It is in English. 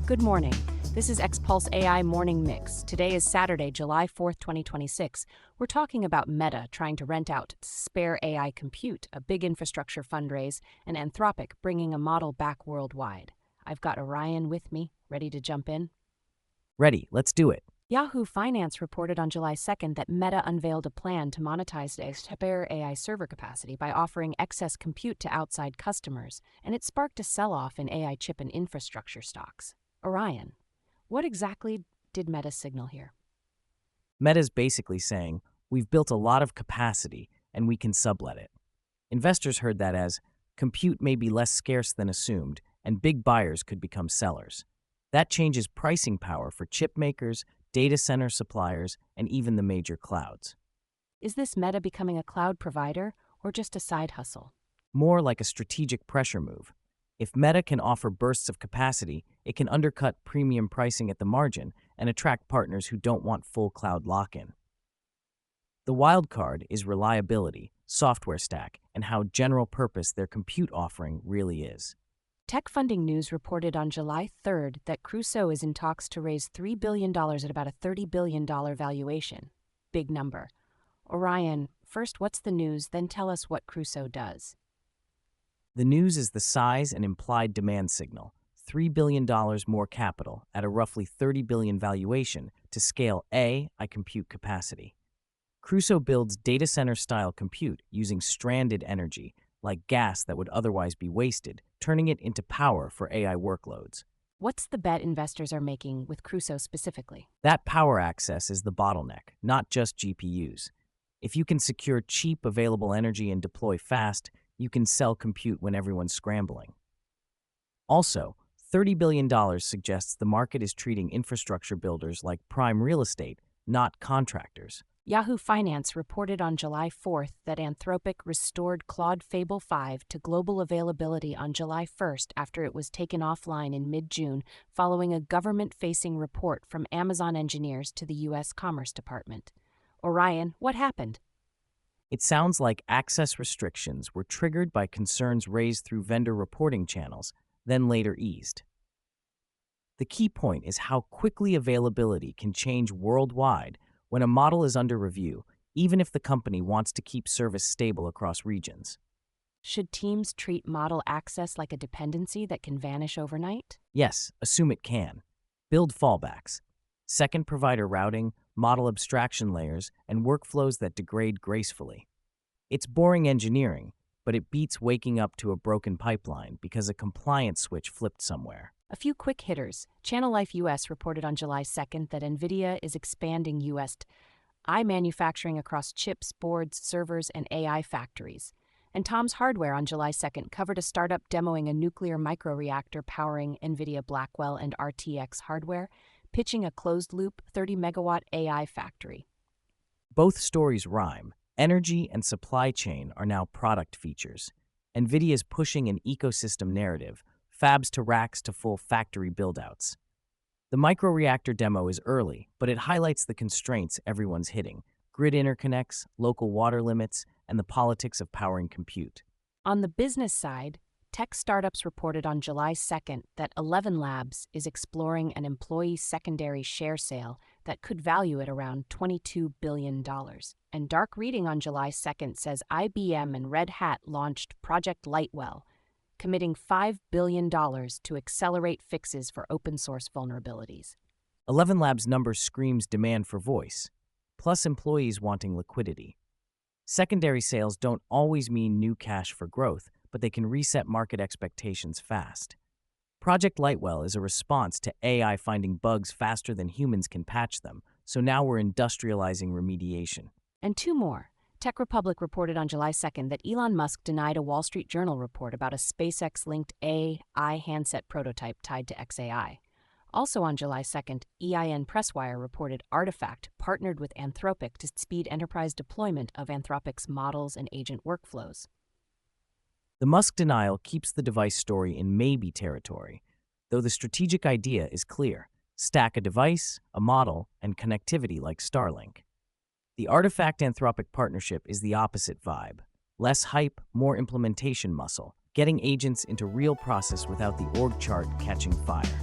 Good morning. This is XPulse AI Morning Mix. Today is Saturday, July 4th, 2026. We're talking about Meta trying to rent out spare AI compute, a big infrastructure fundraise, and Anthropic bringing a model back worldwide. I've got Orion with me, ready to jump in. Ready, let's do it. Yahoo Finance reported on July 2nd that Meta unveiled a plan to monetize spare AI server capacity by offering excess compute to outside customers, and it sparked a sell-off in AI chip and infrastructure stocks. Orion, what exactly did Meta signal here? Meta's basically saying, we've built a lot of capacity and we can sublet it. Investors heard that as, compute may be less scarce than assumed and big buyers could become sellers. That changes pricing power for chip makers, data center suppliers, and even the major clouds. Is this Meta becoming a cloud provider or just a side hustle? More like a strategic pressure move. If Meta can offer bursts of capacity, it can undercut premium pricing at the margin and attract partners who don't want full cloud lock-in. The wild card is reliability, software stack, and how general purpose their compute offering really is. Tech Funding News reported on July 3rd that Crusoe is in talks to raise $3 billion at about a $30 billion valuation. Big number. Orion, first what's the news, then tell us what Crusoe does. The news is the size and implied demand signal, $3 billion more capital at a roughly $30 billion valuation to scale AI compute capacity. Crusoe builds data center-style compute using stranded energy, like gas that would otherwise be wasted, turning it into power for AI workloads. What's the bet investors are making with Crusoe specifically? That power access is the bottleneck, not just GPUs. If you can secure cheap, available energy and deploy fast, you can sell compute when everyone's scrambling. Also, $30 billion suggests the market is treating infrastructure builders like prime real estate, not contractors. Yahoo Finance reported on July 4th that Anthropic restored Claude Fable 5 to global availability on July 1st after it was taken offline in mid-June following a government-facing report from Amazon engineers to the U.S. Commerce Department. Orion, what happened? It sounds like access restrictions were triggered by concerns raised through vendor reporting channels, then later eased. The key point is how quickly availability can change worldwide when a model is under review, even if the company wants to keep service stable across regions. Should teams treat model access like a dependency that can vanish overnight? Yes, assume it can. Build fallbacks. Second provider routing, model abstraction layers, and workflows that degrade gracefully. It's boring engineering, but it beats waking up to a broken pipeline because a compliance switch flipped somewhere. A few quick hitters. Channel Life U.S. reported on July 2nd that NVIDIA is expanding U.S. AI manufacturing across chips, boards, servers, and AI factories. And Tom's Hardware on July 2nd covered a startup demoing a nuclear microreactor powering NVIDIA Blackwell and RTX hardware, pitching a closed-loop 30-megawatt AI factory. Both stories rhyme. Energy and supply chain are now product features. NVIDIA's pushing an ecosystem narrative, fabs to racks to full factory buildouts. The microreactor demo is early, but it highlights the constraints everyone's hitting: grid interconnects, local water limits, and the politics of powering compute. On the business side, tech startups reported on July 2nd that ElevenLabs is exploring an employee secondary share sale that could value it around $22 billion. And Dark Reading on July 2nd says IBM and Red Hat launched Project Lightwell, committing $5 billion to accelerate fixes for open-source vulnerabilities. ElevenLabs' number screams demand for voice, plus employees wanting liquidity. Secondary sales don't always mean new cash for growth, but they can reset market expectations fast. Project Lightwell is a response to AI finding bugs faster than humans can patch them, so now we're industrializing remediation. And two more. Tech Republic reported on July 2nd that Elon Musk denied a Wall Street Journal report about a SpaceX-linked AI handset prototype tied to XAI. Also on July 2nd, EIN Presswire reported Artefact partnered with Anthropic to speed enterprise deployment of Anthropic's models and agent workflows. The Musk denial keeps the device story in maybe territory, though the strategic idea is clear: stack a device, a model, and connectivity like Starlink. The Artefact Anthropic partnership is the opposite vibe: less hype, more implementation muscle, getting agents into real process without the org chart catching fire.